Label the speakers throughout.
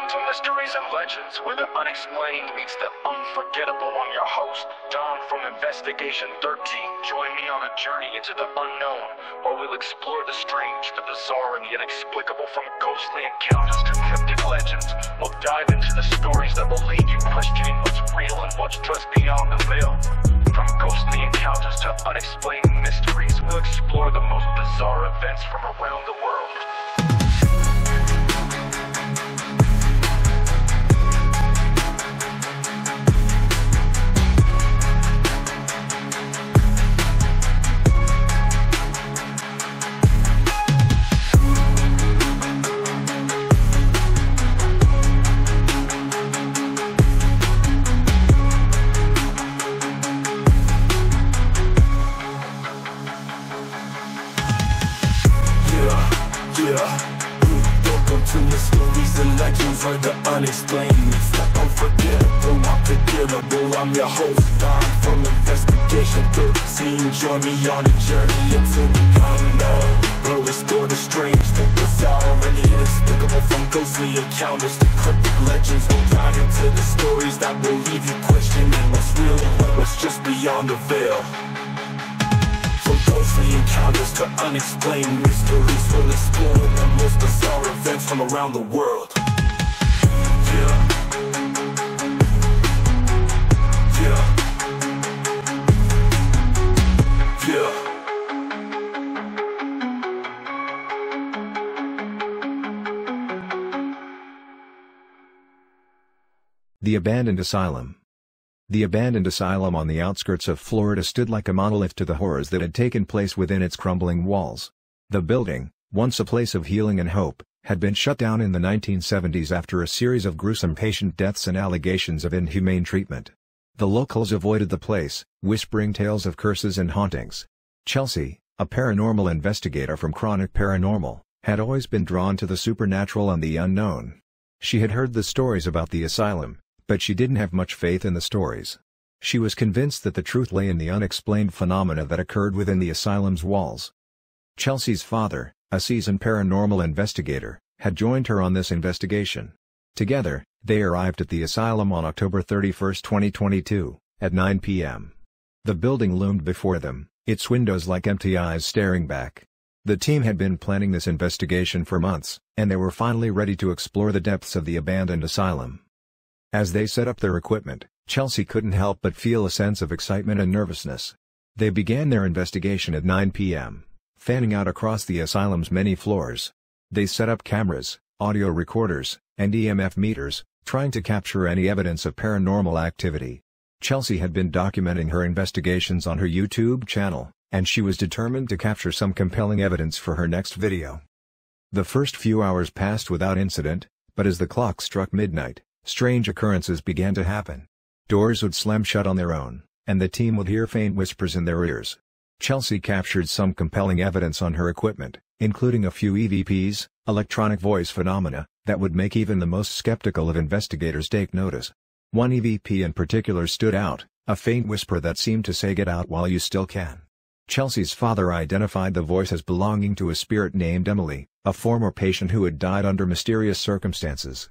Speaker 1: Welcome to Mysteries and Legends, where the unexplained meets the unforgettable. I'm your host, Don from Investigation 13. Join me on a journey into the unknown, where we'll explore the strange, the bizarre, and the inexplicable. From ghostly encounters to cryptic legends, we'll dive into the stories that will leave you questioning what's real and what's just beyond the veil. From ghostly encounters to unexplained mysteries, we'll explore the most bizarre events from around the world.
Speaker 2: Welcome to Mysteries and Legends, where the unexplained meets the unforgettable. Unforgettable. I'm your host, Don from Investigation 13. Join me on a journey into the unknown. We'll explore the strange, the bizarre, and the inexplicable. From ghostly encounters to cryptic legends, we'll dive into the stories that will leave you questioning what's real and what's just beyond the veil. From ghostly encounters to unexplained mysteries, we'll explore the most bizarre events from around the world. Yeah.
Speaker 3: The Abandoned Asylum. The abandoned asylum on the outskirts of Florida stood like a monolith to the horrors that had taken place within its crumbling walls. The building, once a place of healing and hope, had been shut down in the 1970s after a series of gruesome patient deaths and allegations of inhumane treatment. The locals avoided the place, whispering tales of curses and hauntings. Chelsea, a paranormal investigator from Chronic Paranormal, had always been drawn to the supernatural and the unknown. She had heard the stories about the asylum, but she didn't have much faith in the stories. She was convinced that the truth lay in the unexplained phenomena that occurred within the asylum's walls. Chelsea's father, a seasoned paranormal investigator, had joined her on this investigation. Together, they arrived at the asylum on October 31, 2022, at 9 p.m. The building loomed before them, its windows like empty eyes staring back. The team had been planning this investigation for months, and they were finally ready to explore the depths of the abandoned asylum. As they set up their equipment, Chelsea couldn't help but feel a sense of excitement and nervousness. They began their investigation at 9 p.m., fanning out across the asylum's many floors. They set up cameras, audio recorders, and EMF meters, trying to capture any evidence of paranormal activity. Chelsea had been documenting her investigations on her YouTube channel, and she was determined to capture some compelling evidence for her next video. The first few hours passed without incident, but as the clock struck midnight, strange occurrences began to happen. Doors would slam shut on their own, and the team would hear faint whispers in their ears. Chelsea captured some compelling evidence on her equipment, including a few EVPs, electronic voice phenomena, that would make even the most skeptical of investigators take notice. One EVP in particular stood out, a faint whisper that seemed to say "Get out while you still can." Chelsea's father identified the voice as belonging to a spirit named Emily, a former patient who had died under mysterious circumstances.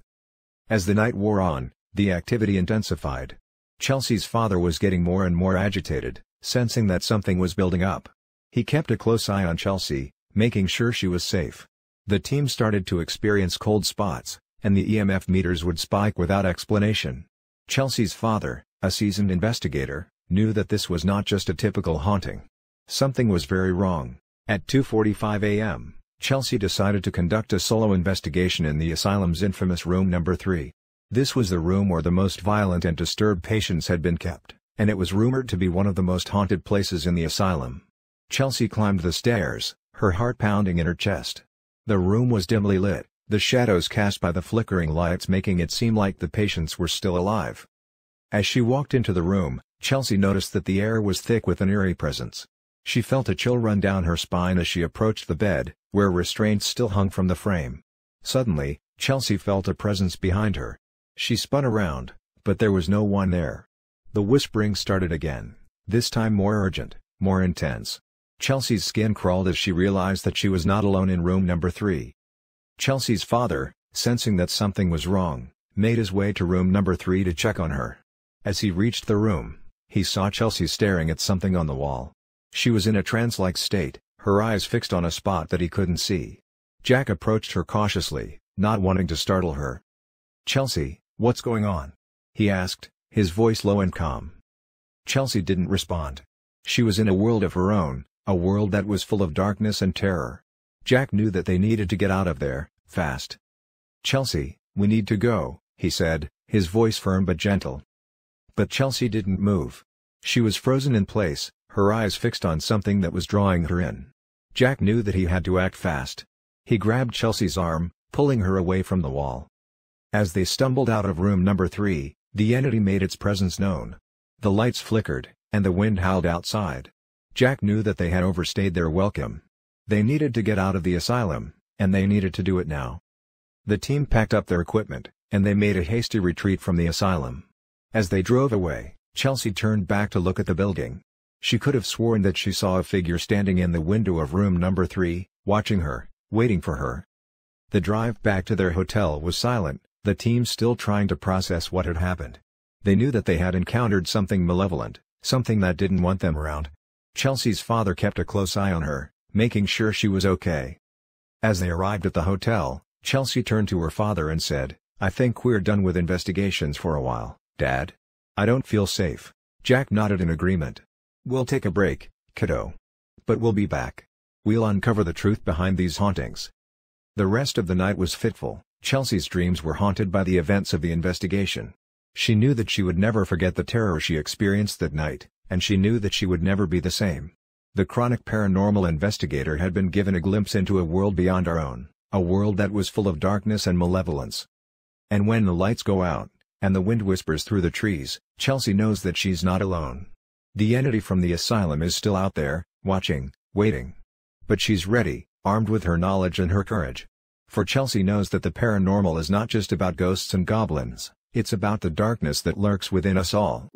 Speaker 3: As the night wore on, the activity intensified. Chelsea's father was getting more and more agitated, sensing that something was building up. He kept a close eye on Chelsea, making sure she was safe. The team started to experience cold spots, and the EMF meters would spike without explanation. Chelsea's father, a seasoned investigator, knew that this was not just a typical haunting. Something was very wrong. At 2:45 a.m., Chelsea decided to conduct a solo investigation in the asylum's infamous room number 3. This was the room where the most violent and disturbed patients had been kept, and it was rumored to be one of the most haunted places in the asylum. Chelsea climbed the stairs, her heart pounding in her chest. The room was dimly lit, the shadows cast by the flickering lights making it seem like the patients were still alive. As she walked into the room, Chelsea noticed that the air was thick with an eerie presence. She felt a chill run down her spine as she approached the bed, where restraints still hung from the frame. Suddenly, Chelsea felt a presence behind her. She spun around, but there was no one there. The whispering started again, this time more urgent, more intense. Chelsea's skin crawled as she realized that she was not alone in room number 3. Chelsea's father, sensing that something was wrong, made his way to room number 3 to check on her. As he reached the room, he saw Chelsea staring at something on the wall. She was in a trance-like state, her eyes fixed on a spot that he couldn't see. Jack approached her cautiously, not wanting to startle her. "Chelsea, what's going on?" he asked, his voice low and calm. Chelsea didn't respond. She was in a world of her own, a world that was full of darkness and terror. Jack knew that they needed to get out of there, fast. "Chelsea, we need to go," he said, his voice firm but gentle. But Chelsea didn't move. She was frozen in place, her eyes fixed on something that was drawing her in. Jack knew that he had to act fast. He grabbed Chelsea's arm, pulling her away from the wall. As they stumbled out of room number 3, the entity made its presence known. The lights flickered, and the wind howled outside. Jack knew that they had overstayed their welcome. They needed to get out of the asylum, and they needed to do it now. The team packed up their equipment, and they made a hasty retreat from the asylum. As they drove away, Chelsea turned back to look at the building. She could have sworn that she saw a figure standing in the window of room number 3, watching her, waiting for her. The drive back to their hotel was silent, the team still trying to process what had happened. They knew that they had encountered something malevolent, something that didn't want them around. Chelsea's father kept a close eye on her, making sure she was okay. As they arrived at the hotel, Chelsea turned to her father and said, "I think we're done with investigations for a while, Dad. I don't feel safe." Jack nodded in agreement. "We'll take a break, kiddo. But we'll be back. We'll uncover the truth behind these hauntings." The rest of the night was fitful. Chelsea's dreams were haunted by the events of the investigation. She knew that she would never forget the terror she experienced that night, and she knew that she would never be the same. The chronic paranormal investigator had been given a glimpse into a world beyond our own, a world that was full of darkness and malevolence. And when the lights go out, and the wind whispers through the trees, Chelsea knows that she's not alone. The entity from the asylum is still out there, watching, waiting. But she's ready, armed with her knowledge and her courage. For Chelsea knows that the paranormal is not just about ghosts and goblins, it's about the darkness that lurks within us all.